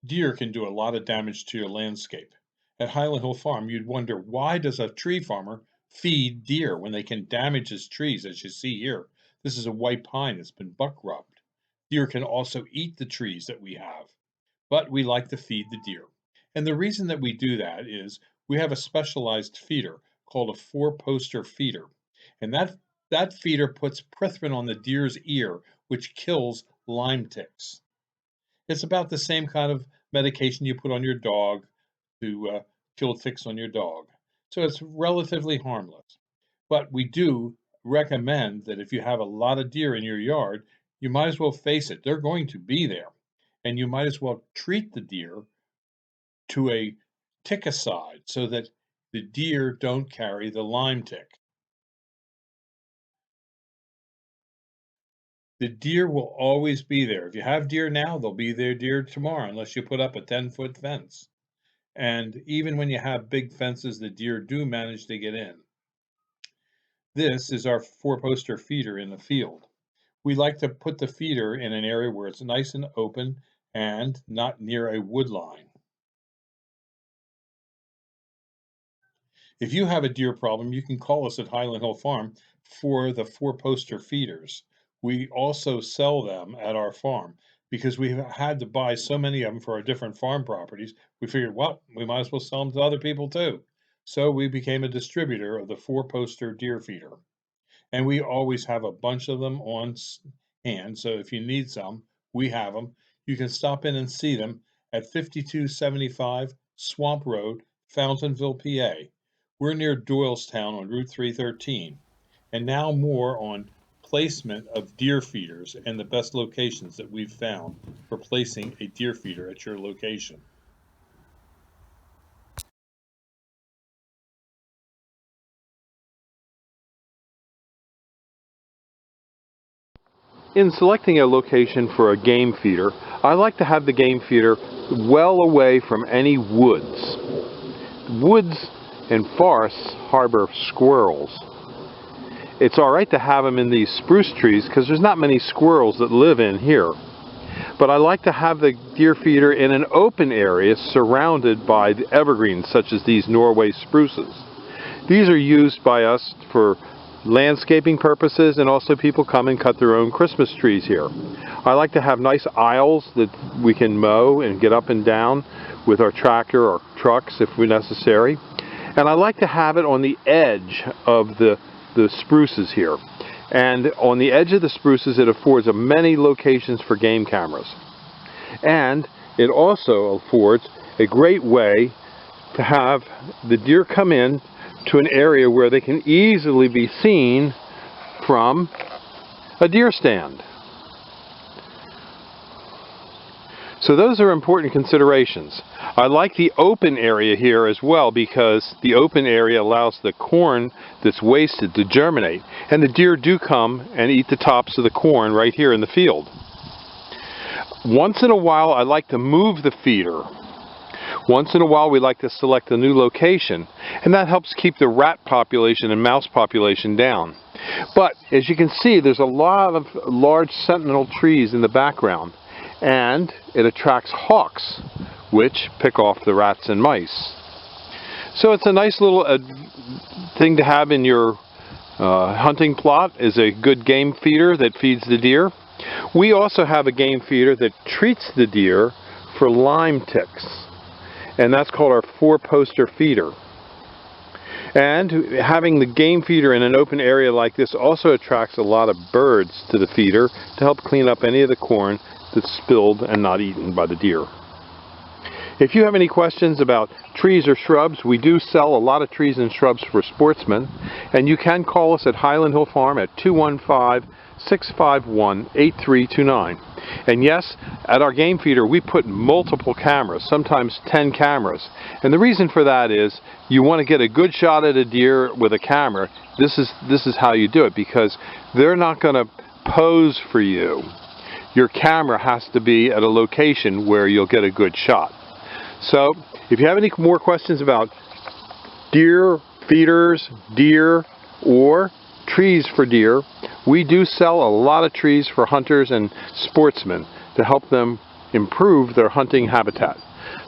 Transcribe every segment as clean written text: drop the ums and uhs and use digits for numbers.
Deer can do a lot of damage to your landscape. At Highland Hill Farm, you'd wonder, why does a tree farmer feed deer when they can damage his trees, as you see here? This is a white pine that's been buck rubbed. Deer can also eat the trees that we have, but we like to feed the deer. And the reason that we do that is we have a specialized feeder called a four-poster feeder. And that feeder puts prythrin on the deer's ear, which kills Lyme ticks. It's about the same kind of medication you put on your dog to kill ticks on your dog. So it's relatively harmless. But we do recommend that if you have a lot of deer in your yard, you might as well face it. They're going to be there. And you might as well treat the deer to a ticicide so that the deer don't carry the Lyme tick. The deer will always be there. If you have deer now, they'll be there deer tomorrow unless you put up a 10-foot fence. And even when you have big fences, the deer do manage to get in. This is our four-poster feeder in the field. We like to put the feeder in an area where it's nice and open and not near a wood line. If you have a deer problem, you can call us at Highland Hill Farm for the four-poster feeders. We also sell them at our farm because we've had to buy so many of them for our different farm properties. We figured, well, we might as well sell them to other people too. So we became a distributor of the four-poster deer feeder. And we always have a bunch of them on hand. So if you need some, we have them. You can stop in and see them at 5275 Swamp Road, Fountainville, PA. We're near Doylestown on Route 313. And now more on placement of deer feeders and the best locations that we've found for placing a deer feeder at your location. In selecting a location for a game feeder, I like to have the game feeder well away from any woods. Woods and forests harbor squirrels. It's alright to have them in these spruce trees because there's not many squirrels that live in here. But I like to have the deer feeder in an open area surrounded by the evergreens such as these Norway spruces. These are used by us for landscaping purposes, and also people come and cut their own Christmas trees here. I like to have nice aisles that we can mow and get up and down with our tractor or trucks if necessary. And I like to have it on the edge of the spruces here. And on the edge of the spruces it affords many locations for game cameras. And it also affords a great way to have the deer come in to an area where they can easily be seen from a deer stand. So those are important considerations. I like the open area here as well because the open area allows the corn that's wasted to germinate, and the deer do come and eat the tops of the corn right here in the field. Once in a while I like to move the feeder. Once in a while we like to select a new location, and that helps keep the rat population and mouse population down. But as you can see, there's a lot of large sentinel trees in the background, and it attracts hawks, which pick off the rats and mice. So it's a nice little thing to have in your hunting plot, is a good game feeder that feeds the deer. We also have a game feeder that treats the deer for Lyme ticks, and that's called our four-poster feeder. And having the game feeder in an open area like this also attracts a lot of birds to the feeder to help clean up any of the corn that's spilled and not eaten by the deer. If you have any questions about trees or shrubs, we do sell a lot of trees and shrubs for sportsmen, and you can call us at Highland Hill Farm at 215-651-8329. And yes, at our game feeder we put multiple cameras, sometimes 10 cameras. And the reason for that is you want to get a good shot at a deer with a camera. This is how you do it, because they're not going to pose for you. Your camera has to be at a location where you'll get a good shot. So if you have any more questions about deer feeders, deer, or trees for deer, we do sell a lot of trees for hunters and sportsmen to help them improve their hunting habitat.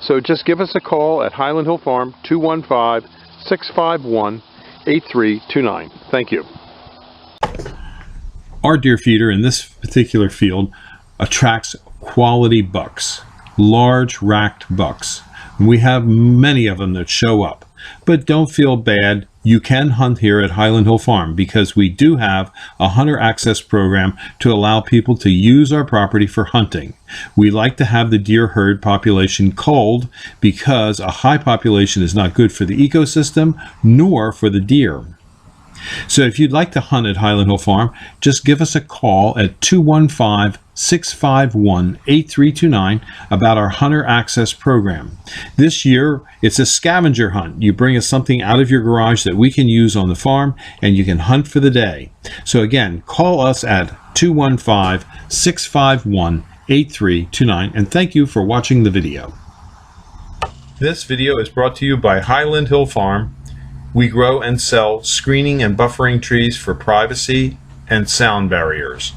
So just give us a call at Highland Hill Farm, 215-651-8329. Thank you. Our deer feeder in this particular field attracts quality bucks, large racked bucks. We have many of them that show up. But don't feel bad. You can hunt here at Highland Hill Farm because we do have a hunter access program to allow people to use our property for hunting. We like to have the deer herd population culled because a high population is not good for the ecosystem nor for the deer. So if you'd like to hunt at Highland Hill Farm, just give us a call at 215-651-8329 about our Hunter Access Program. This year, it's a scavenger hunt. You bring us something out of your garage that we can use on the farm, and you can hunt for the day. So again, call us at 215-651-8329, and thank you for watching the video. This video is brought to you by Highland Hill Farm. We grow and sell screening and buffering trees for privacy and sound barriers.